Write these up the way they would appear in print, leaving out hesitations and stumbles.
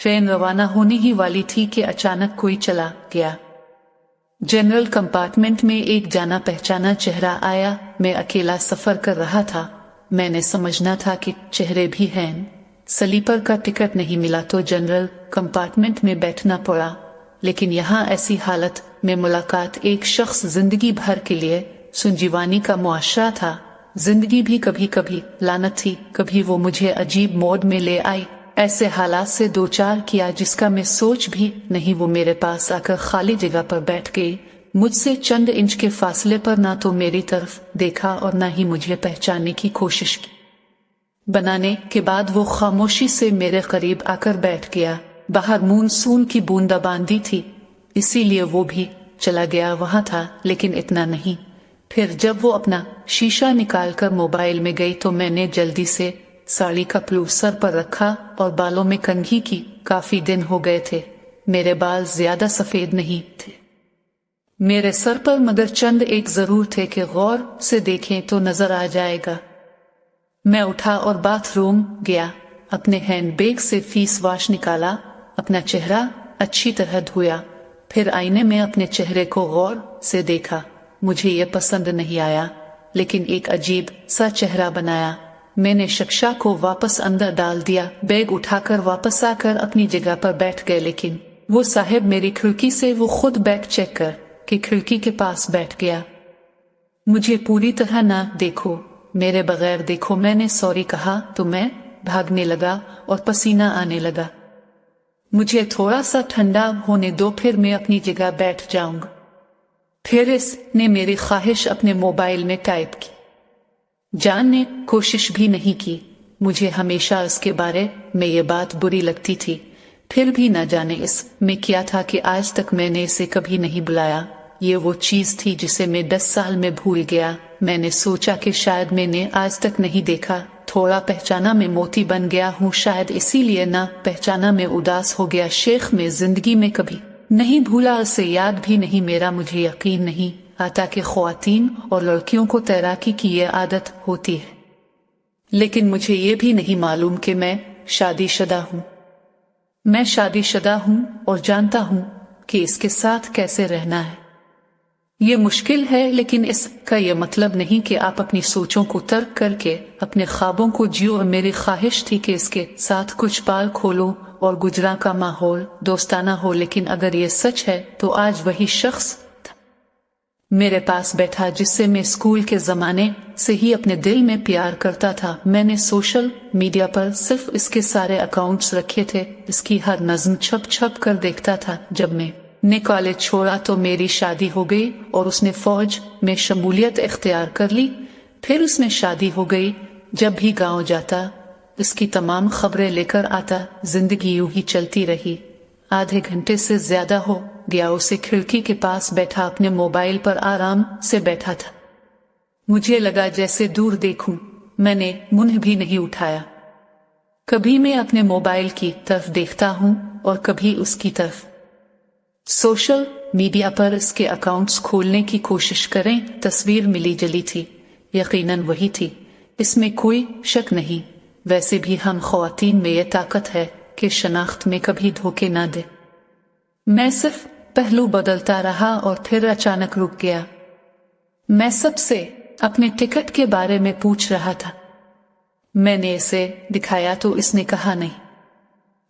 Train रवाना होने ही वाली थी कि अचानक कोई चला गया। जनरल कंपार्टमेंट में एक जाना पहचाना चेहरा आया। मैं अकेला सफर कर रहा था। मैंने समझना था कि चेहरे भी हैं। स्लीपर का टिकट नहीं मिला तो जनरल कंपार्टमेंट में बैठना पड़ा, लेकिन यहाँ ऐसी हालत में मुलाकात एक शख्स जिंदगी भर के लिए संजीवानी का मुआशरा था। जिंदगी भी कभी कभी लानत थी, कभी वो मुझे अजीब मोड में ले आई, ऐसे हालात से दो चार किया जिसका मैं सोच भी नहीं। वो मेरे पास आकर खाली जगह पर बैठ गई, मुझसे चंद इंच के फासले पर, ना तो मेरी तरफ देखा और ना ही मुझे पहचानने की कोशिश की। बनाने के बाद वो खामोशी से मेरे करीब आकर बैठ गया। बाहर मानसून की बूंदाबांदी थी, इसीलिए वो भी चला गया वहां था, लेकिन इतना नहीं। फिर जब वो अपना शीशा निकालकर मोबाइल में गई तो मैंने जल्दी से साड़ी का पल्लू सर पर रखा और बालों में कंघी की। काफी दिन हो गए थे, मेरे बाल ज्यादा सफेद नहीं थे मेरे सर पर, मगर चंद एक जरूर थे कि गौर से देखें तो नजर आ जाएगा। मैं उठा और बाथरूम गया। अपने हैंडबैग से फेस वॉश निकाला, अपना चेहरा अच्छी तरह धोया, फिर आईने में अपने चेहरे को गौर से देखा। मुझे ये पसंद नहीं आया, लेकिन एक अजीब सा चेहरा बनाया। मैंने शक्शा को वापस अंदर डाल दिया। बैग उठाकर वापस आकर अपनी जगह पर बैठ गए, लेकिन वो साहब मेरी खिड़की से वो खुद बैग चेक कर के खिड़की के पास बैठ गया। मुझे पूरी तरह ना देखो, मेरे बगैर देखो। मैंने सॉरी कहा तो मैं भागने लगा और पसीना आने लगा। मुझे थोड़ा सा ठंडा होने दो, फिर मैं अपनी जगह बैठ जाऊंगा। फिर इसने मेरी ख्वाहिश अपने मोबाइल में टाइप की। जानने कोशिश भी नहीं की। मुझे हमेशा उसके बारे में ये बात बुरी लगती थी, फिर भी न जाने इसमें क्या था कि आज तक मैंने इसे कभी नहीं बुलाया। ये वो चीज थी जिसे मैं 10 साल में भूल गया। मैंने सोचा कि शायद मैंने आज तक नहीं देखा। थोड़ा पहचाना मैं मोती बन गया हूँ, शायद इसीलिए ना पहचाना मैं उदास हो गया। शेख में जिंदगी में कभी नहीं भूला, उसे याद भी नहीं मेरा। मुझे यकीन नहीं आता कि ख्वातीन और लड़कियों को तैराकी की ये आदत होती है, लेकिन मुझे ये भी नहीं मालूम कि मैं शादीशुदा हूँ। मैं शादीशुदा हूँ और जानता हूँ कि इसके साथ कैसे रहना है। ये मुश्किल है, लेकिन इसका यह मतलब नहीं कि आप अपनी सोचों को तर्क करके अपने ख्वाबों को जियो। और मेरी ख्वाहिश थी कि इसके साथ कुछ पाल खोलो और गुजरा का माहौल दोस्ताना हो, लेकिन अगर ये सच है तो आज वही शख्स मेरे पास बैठा जिससे मैं स्कूल के जमाने से ही अपने दिल में प्यार करता था। मैंने सोशल मीडिया पर सिर्फ इसके सारे अकाउंट्स रखे थे, इसकी हर नज्म छप छप कर देखता था। जब मैंने कॉलेज छोड़ा तो मेरी शादी हो गई और उसने फौज में शमूलियत इख्तियार कर ली। फिर उसमें शादी हो गई। जब भी गांव जाता इसकी तमाम खबरें लेकर आता। जिंदगी यूं ही चलती रही। आधे घंटे से ज्यादा हो गया उसे खिड़की के पास बैठा अपने मोबाइल पर आराम से बैठा था। मुझे लगा जैसे दूर देखूं। मैंने मुंह भी नहीं उठाया। कभी मैं अपने मोबाइल की तरफ देखता हूं और कभी उसकी तरफ। सोशल मीडिया पर इसके अकाउंट्स खोलने की कोशिश करें, तस्वीर मिली जली थी। यकीनन वही थी, इसमें कोई शक नहीं। वैसे भी हम ख्वातीन में ये ताकत है कि शनाख्त में कभी धोखे ना दे। मैं सिर्फ पहलू बदलता रहा और फिर अचानक रुक गया। मैं सबसे अपने टिकट के बारे में पूछ रहा था। मैंने इसे दिखाया तो इसने कहा नहीं।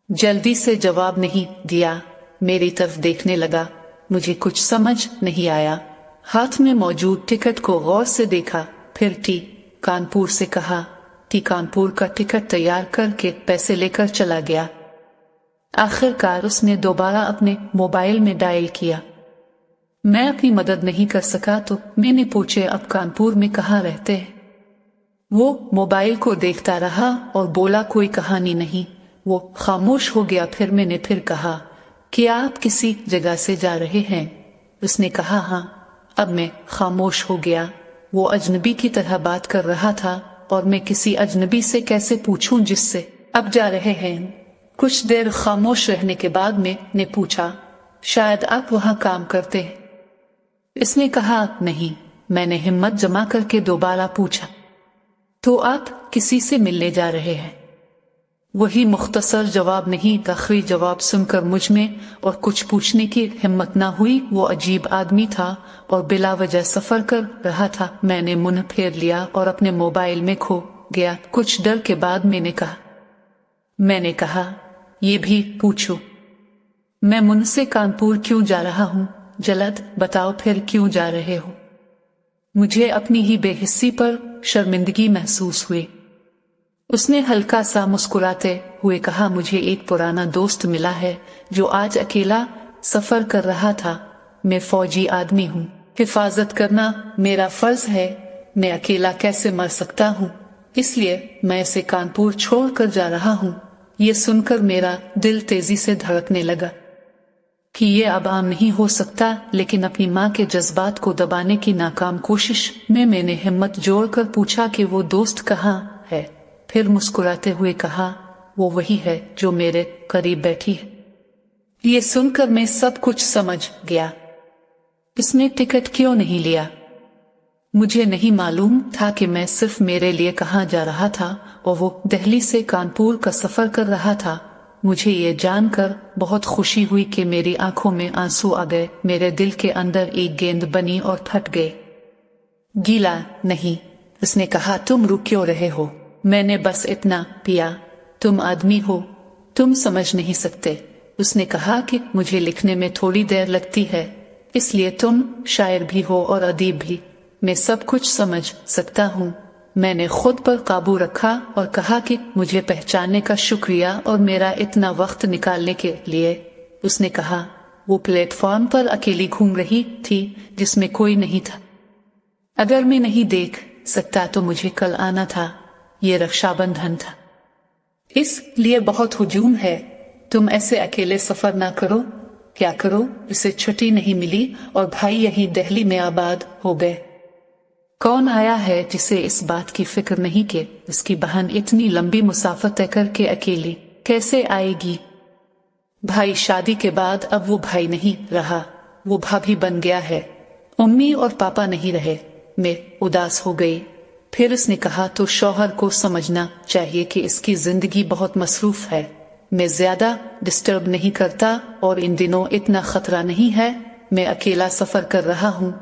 जल्दी से जवाब नहीं दिया, मेरी तरफ देखने लगा। मुझे कुछ समझ नहीं आया। हाथ में मौजूद टिकट को गौर से देखा, फिर टी कानपुर से कहा। टी कानपुर का टिकट तैयार करके पैसे लेकर चला गया। आखिरकार उसने दोबारा अपने मोबाइल में डायल किया। मैं अपनी मदद नहीं कर सका तो मैंने पूछे अब कानपुर में कहाँ रहते हैं। वो मोबाइल को देखता रहा और बोला कोई कहानी नहीं। वो खामोश हो गया। फिर मैंने फिर कहा कि आप किसी जगह से जा रहे हैं। उसने कहा हाँ। अब मैं खामोश हो गया। वो अजनबी की तरह बात कर रहा था और मैं किसी अजनबी से कैसे पूछूं जिससे अब जा रहे हैं। कुछ देर खामोश रहने के बाद मैंने पूछा शायद आप वहां काम करते हैं। इसने कहा नहीं। मैंने हिम्मत जमा करके दोबारा पूछा तो आप किसी से मिलने जा रहे हैं। वही मुख्तसर जवाब नहीं, आखिरी जवाब सुनकर मुझ में और कुछ पूछने की हिम्मत ना हुई। वो अजीब आदमी था और बिला वजह सफर कर रहा था। मैंने मुंह फेर लिया और अपने मोबाइल में खो गया। कुछ डर के बाद मैंने कहा ये भी पूछो, मैं मुंह से कानपुर क्यों जा रहा हूँ? जलद बताओ फिर क्यों जा रहे हो? मुझे अपनी ही बेहिस्सी पर शर्मिंदगी महसूस हुई। उसने हल्का सा मुस्कुराते हुए कहा, मुझे एक पुराना दोस्त मिला है जो आज अकेला सफर कर रहा था। मैं फौजी आदमी हूँ, हिफाजत करना मेरा फर्ज है। मैं अकेला कैसे मर सकता हूँ, इसलिए मैं इसे कानपुर छोड़ कर जा रहा हूँ। ये सुनकर मेरा दिल तेजी से धड़कने लगा कि ये अब आम नहीं हो सकता, लेकिन अपनी माँ के जज्बात को दबाने की नाकाम कोशिश में मैंने हिम्मत जोड़कर पूछा कि वो दोस्त कहाँ है? फिर मुस्कुराते हुए कहा, वो वही है जो मेरे करीब बैठी है। ये सुनकर मैं सब कुछ समझ गया। इसने टिकट क्यों नहीं लिया? मुझे नहीं मालूम था कि मैं सिर्फ मेरे लिए कहाँ जा रहा था और वो दिल्ली से कानपुर का सफर कर रहा था। मुझे ये जानकर बहुत खुशी हुई कि मेरी आंखों में आंसू आ गए। मेरे दिल के अंदर एक गेंद बनी और फट गई। गीला नहीं, उसने कहा, तुम रुक क्यों रहे हो? मैंने बस इतना पिया। तुम आदमी हो, तुम समझ नहीं सकते। उसने कहा कि मुझे लिखने में थोड़ी देर लगती है, इसलिए तुम शायर भी हो और अदीब भी। मैं सब कुछ समझ सकता हूँ। मैंने खुद पर काबू रखा और कहा कि मुझे पहचानने का शुक्रिया और मेरा इतना वक्त निकालने के लिए। उसने कहा, वो प्लेटफॉर्म पर अकेली घूम रही थी जिसमें कोई नहीं था। अगर मैं नहीं देख सकता तो मुझे कल आना था। ये रक्षाबंधन था, इसलिए बहुत हुजूम है। तुम ऐसे अकेले सफर ना करो। क्या करो? इसे छुट्टी नहीं मिली और भाई यहीं दिल्ली में आबाद हो गए। कौन आया है जिसे इस बात की फिक्र नहीं कि इसकी बहन इतनी लंबी मुसाफर तय करके अकेली कैसे आएगी? भाई शादी के बाद अब वो भाई नहीं रहा, वो भाभी बन गया है। मम्मी और पापा नहीं रहे। मैं उदास हो गई। फिर उसने कहा, तो शौहर को समझना चाहिए कि इसकी जिंदगी बहुत मसरूफ है। मैं ज्यादा डिस्टर्ब नहीं करता और इन दिनों इतना खतरा नहीं है। मैं अकेला सफर कर रहा हूँ।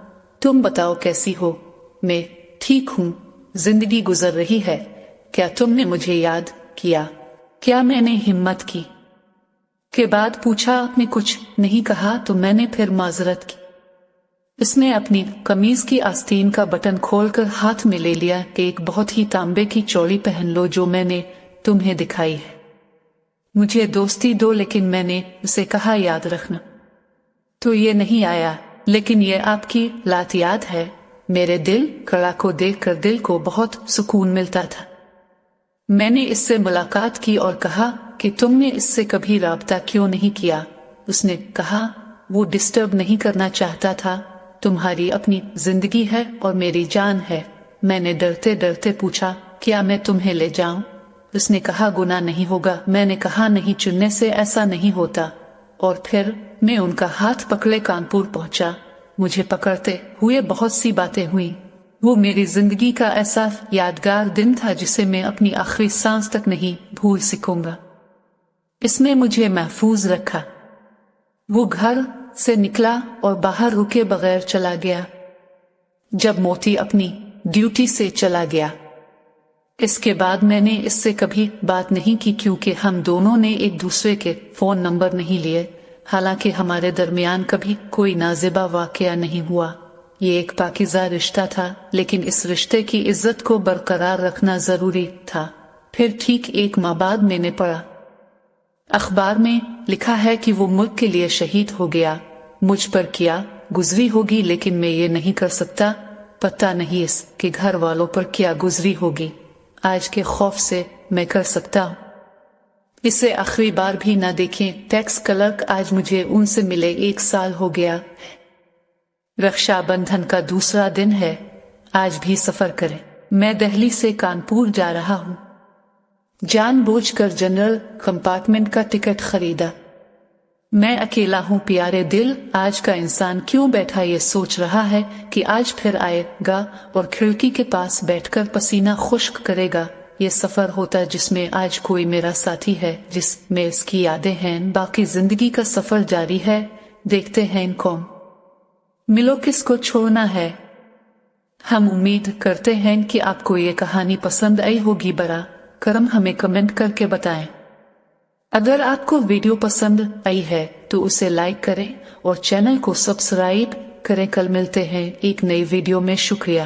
तुम बताओ कैसी हो? मैं ठीक हूँ, जिंदगी गुजर रही है। क्या तुमने मुझे याद किया? क्या मैंने हिम्मत की के बाद पूछा। आपने कुछ नहीं कहा तो मैंने फिर माजरत की। इसने अपनी कमीज की आस्तीन का बटन खोलकर हाथ में ले लिया कि एक बहुत ही तांबे की चौड़ी पहन लो जो मैंने तुम्हें दिखाई है। मुझे दोस्ती दो, लेकिन मैंने उसे कहा याद रखना। तो ये नहीं आया, लेकिन ये आपकी लात याद है। मेरे दिल कड़ा को देखकर दिल को बहुत सुकून मिलता था। मैंने इससे मुलाकात की और कहा कि तुमने इससे कभी राब्ता क्यों नहीं किया? उसने कहा, वो डिस्टर्ब नहीं करना चाहता था। तुम्हारी अपनी जिंदगी है और मेरी जान है। मैंने डरते डरते पूछा, क्या मैं तुम्हें ले जाऊं? उसने कहा, गुनाह नहीं होगा। मैंने कहा, नहीं, चुनने से ऐसा नहीं होता। और फिर मैं उनका हाथ पकड़े कानपुर पहुंचा। मुझे पकड़ते हुए बहुत सी बातें हुई। वो मेरी जिंदगी का ऐसा यादगार दिन था जिसे मैं अपनी आखिरी सांस तक नहीं भूल सकूंगा। इसने मुझे महफूज रखा। वो घर से निकला और बाहर रुके बगैर चला गया। जब मोती अपनी ड्यूटी से चला गया, इसके बाद मैंने इससे कभी बात नहीं की, क्योंकि हम दोनों ने एक दूसरे के फोन नंबर नहीं लिए। हालांकि हमारे दरमियान कभी कोई नाज़िबा वाकया नहीं हुआ। ये एक पाकीज़ा रिश्ता था, लेकिन इस रिश्ते की इज्जत को बरकरार रखना जरूरी था। फिर ठीक एक माह बाद मैंने पढ़ा, अखबार में लिखा है कि वो मुल्क के लिए शहीद हो गया। मुझ पर क्या गुजरी होगी, लेकिन मैं ये नहीं कर सकता। पता नहीं इसके घर वालों पर क्या गुजरी होगी। आज के खौफ से मैं कर सकता हूँ इसे आखिरी बार भी ना देखें। टैक्स क्लर्क, आज मुझे उनसे मिले 1 साल हो गया। रक्षाबंधन का दूसरा दिन है। आज भी सफर करें। मैं दिल्ली से कानपुर जा रहा हूँ। जानबूझकर जनरल कंपार्टमेंट का टिकट खरीदा। मैं अकेला हूँ प्यारे दिल। आज का इंसान क्यों बैठा ये सोच रहा है कि आज फिर आएगा और खिड़की के पास बैठकर पसीना खुश्क करेगा। یہ سفر ہوتا جس میں آج کوئی میرا ساتھی ہے، جس میں اس کی یادیں ہیں، باقی زندگی کا سفر جاری ہے، دیکھتے ہیں کون ملو کس کو چھوڑنا ہے۔ ہم امید کرتے ہیں کہ آپ کو یہ کہانی پسند آئی ہوگی، برا کرم ہمیں کمنٹ کر کے بتائیں۔ اگر آپ کو ویڈیو پسند آئی ہے تو اسے لائک کریں اور چینل کو سبسکرائب کریں۔ کل ملتے ہیں ایک نئی ویڈیو میں، شکریہ۔